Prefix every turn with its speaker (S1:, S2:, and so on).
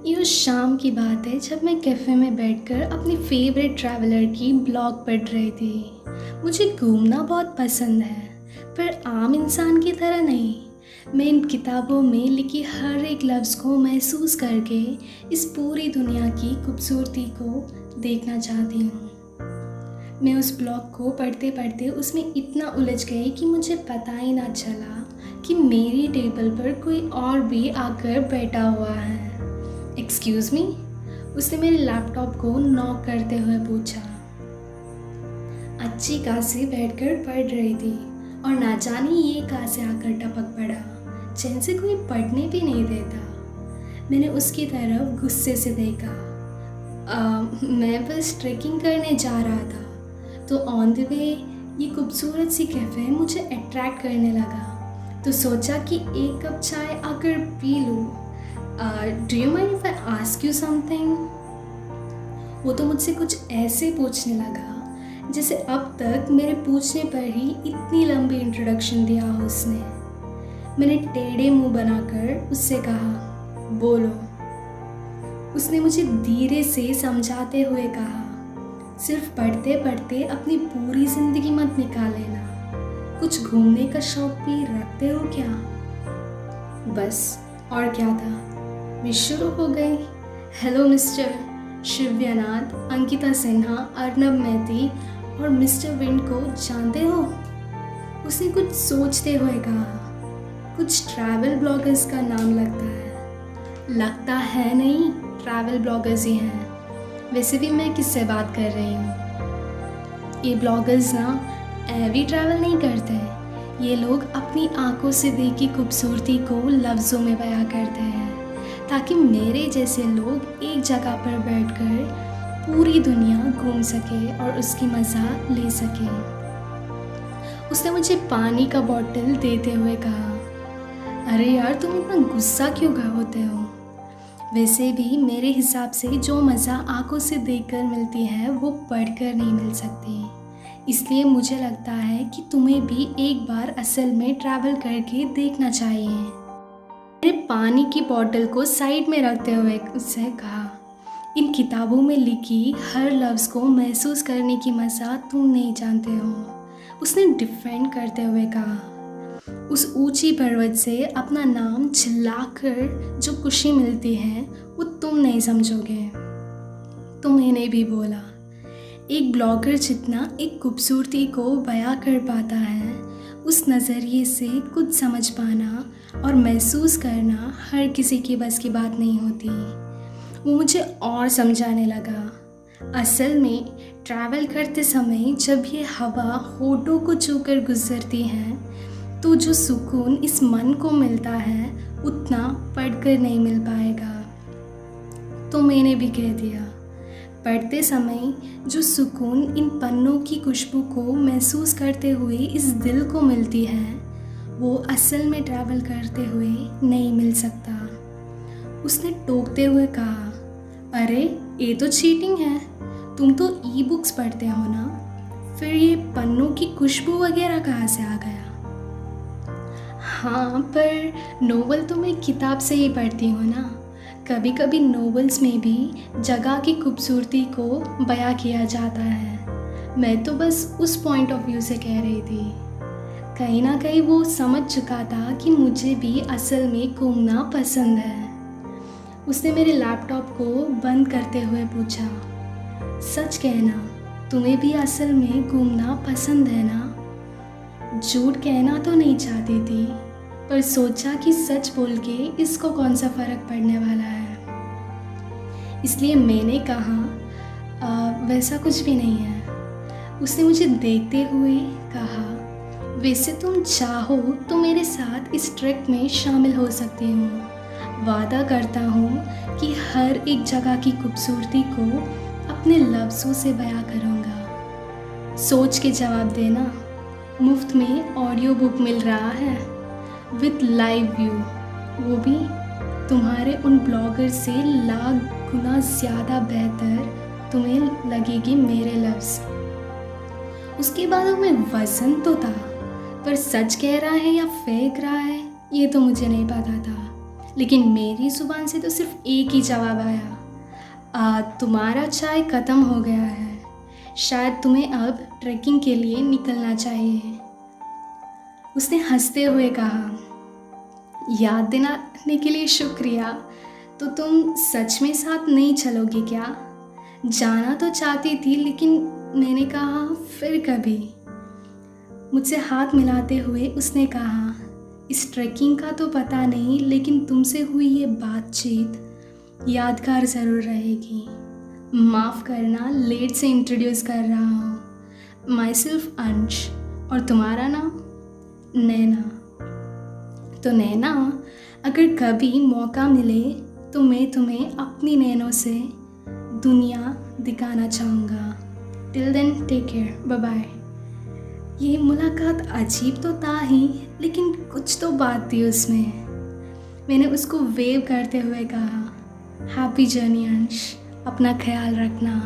S1: ये उस शाम की बात है जब मैं कैफ़े में बैठकर अपनी फेवरेट ट्रैवलर की ब्लॉग पढ़ रही थी। मुझे घूमना बहुत पसंद है, पर आम इंसान की तरह नहीं। मैं इन किताबों में लिखी हर एक लफ्ज़ को महसूस करके इस पूरी दुनिया की खूबसूरती को देखना चाहती हूँ। मैं उस ब्लॉग को पढ़ते पढ़ते उसमें इतना उलझ गई कि मुझे पता ही ना चला कि मेरी टेबल पर कोई और भी आकर बैठा हुआ है। एक्सक्यूज़ मी, उसने मेरे लैपटॉप को नॉक करते हुए पूछा। अच्छी खासी बैठकर पढ़ रही थी और ना जाने ये कहाँ से आकर टपक पड़ा। चैन से कोई पढ़ने भी नहीं देता। मैंने उसकी तरफ गुस्से से देखा। मैं बस ट्रेकिंग करने जा रहा था, तो ऑन द वे ये खूबसूरत सी कैफ़े मुझे अट्रैक्ट करने लगा, तो सोचा कि एक कप चाय आकर पी लूँ। Do you mind if I ask you something? वो तो मुझसे कुछ ऐसे पूछने लगा जैसे अब तक मेरे पूछने पर ही इतनी लंबी इंट्रोडक्शन दिया हो उसने। मैंने टेढ़े मुंह बनाकर उससे कहा, बोलो। उसने मुझे धीरे से समझाते हुए कहा, सिर्फ पढ़ते पढ़ते अपनी पूरी ज़िंदगी मत निकाल लेना। कुछ घूमने का शौक भी रखते हो क्या? बस, और क्या था। मैं शुरू हो गई। हेलो मिस्टर शिव्यानाथ, अंकिता सिन्हा, अर्नब मैती और मिस्टर विंड को जानते हो? उसने कुछ सोचते हुए कहा। कुछ ट्रैवल ब्लॉगर्स का नाम लगता है। लगता है नहीं, ट्रैवल ब्लॉगर्स ही हैं। वैसे भी मैं किससे बात कर रही हूँ? ये ब्लॉगर्स ना ऐवी ट्रैवल नहीं करते। ये लोग अपनी आंखों से देखी खूबसूरती को लफ्ज़ों में बयां करते हैं, ताकि मेरे जैसे लोग एक जगह पर बैठकर पूरी दुनिया घूम सके और उसकी मज़ा ले सके। उसने मुझे पानी का बोतल देते हुए कहा, अरे यार, तुम इतना गुस्सा क्यों होते हो? वैसे भी मेरे हिसाब से जो मज़ा आंखों से देखकर मिलती है वो पढ़कर नहीं मिल सकती। इसलिए मुझे लगता है कि तुम्हें भी एक बार असल में ट्रैवल करके देखना चाहिए। मैंने पानी की बोतल को साइड में रखते हुए उससे कहा, इन किताबों में लिखी हर लफ्ज़ को महसूस करने की मज़ा तुम नहीं जानते हो। उसने डिफेंड करते हुए कहा, उस ऊंची पर्वत से अपना नाम चिल्लाकर जो खुशी मिलती है वो तुम नहीं समझोगे। तो मैंने भी बोला, एक ब्लॉगर जितना एक खूबसूरती को बयां कर पाता है, उस नज़रिए से कुछ समझ पाना और महसूस करना हर किसी की बस की बात नहीं होती। वो मुझे और समझाने लगा, असल में ट्रैवल करते समय जब ये हवा होठों को छूकर गुजरती है, तो जो सुकून इस मन को मिलता है उतना पढ़कर नहीं मिल पाएगा। तो मैंने भी कह दिया, पढ़ते समय जो सुकून इन पन्नों की खुशबू को महसूस करते हुए इस दिल को मिलती है, वो असल में ट्रैवल करते हुए नहीं मिल सकता। उसने टोकते हुए कहा, अरे ये तो चीटिंग है, तुम तो ई बुक्स पढ़ते हो ना, फिर ये पन्नों की खुशबू वगैरह कहाँ से आ गया? हाँ, पर नोवेल तो मैं किताब से ही पढ़ती हूँ ना। कभी कभी नोवेल्स में भी जगह की खूबसूरती को बयां किया जाता है। मैं तो बस उस पॉइंट ऑफ व्यू से कह रही थी। कहीं ना कहीं वो समझ चुका था कि मुझे भी असल में घूमना पसंद है। उसने मेरे लैपटॉप को बंद करते हुए पूछा, सच कहना, तुम्हें भी असल में घूमना पसंद है ना? झूठ कहना तो नहीं चाहती थी, पर सोचा कि सच बोल के इसको कौन सा फ़र्क पड़ने वाला है। इसलिए मैंने कहा, वैसा कुछ भी नहीं है। उसने मुझे देखते हुए कहा, वैसे तुम चाहो तो मेरे साथ इस ट्रैक में शामिल हो सकती हूँ। वादा करता हूँ कि हर एक जगह की खूबसूरती को अपने लफ्ज़ों से बयां करूँगा। सोच के जवाब देना। मुफ्त में ऑडियो बुक मिल रहा है विथ लाइव व्यू, वो भी तुम्हारे उन ब्लॉगर से लाख गुना ज़्यादा बेहतर तुम्हें लगेगी मेरे लफ्ज़। उसके बाद में वज़न तो था, पर सच कह रहा है या फेंक रहा है ये तो मुझे नहीं पता था। लेकिन मेरी ज़ुबान से तो सिर्फ एक ही जवाब आया, तुम्हारा चाय ख़त्म हो गया है, शायद तुम्हें अब ट्रैकिंग के लिए निकलना चाहिए। उसने हंसते हुए कहा, याद दिलाने के लिए शुक्रिया। तो तुम सच में साथ नहीं चलोगे क्या? जाना तो चाहती थी, लेकिन मैंने कहा फिर कभी। मुझसे हाथ मिलाते हुए उसने कहा, इस ट्रैकिंग का तो पता नहीं, लेकिन तुमसे हुई ये बातचीत यादगार ज़रूर रहेगी। माफ़ करना, लेट से इंट्रोड्यूस कर रहा हूँ। माई सेल्फ अंश, और तुम्हारा नाम? नैना। तो नैना, अगर कभी मौका मिले तो मैं तुम्हें अपनी नैनों से दुनिया दिखाना चाहूँगा। Till then take care, bye bye. ये मुलाकात अजीब तो था ही, लेकिन कुछ तो बात थी उसमें। मैंने उसको वेव करते हुए कहा, हैप्पी जर्नी अंश, अपना ख्याल रखना।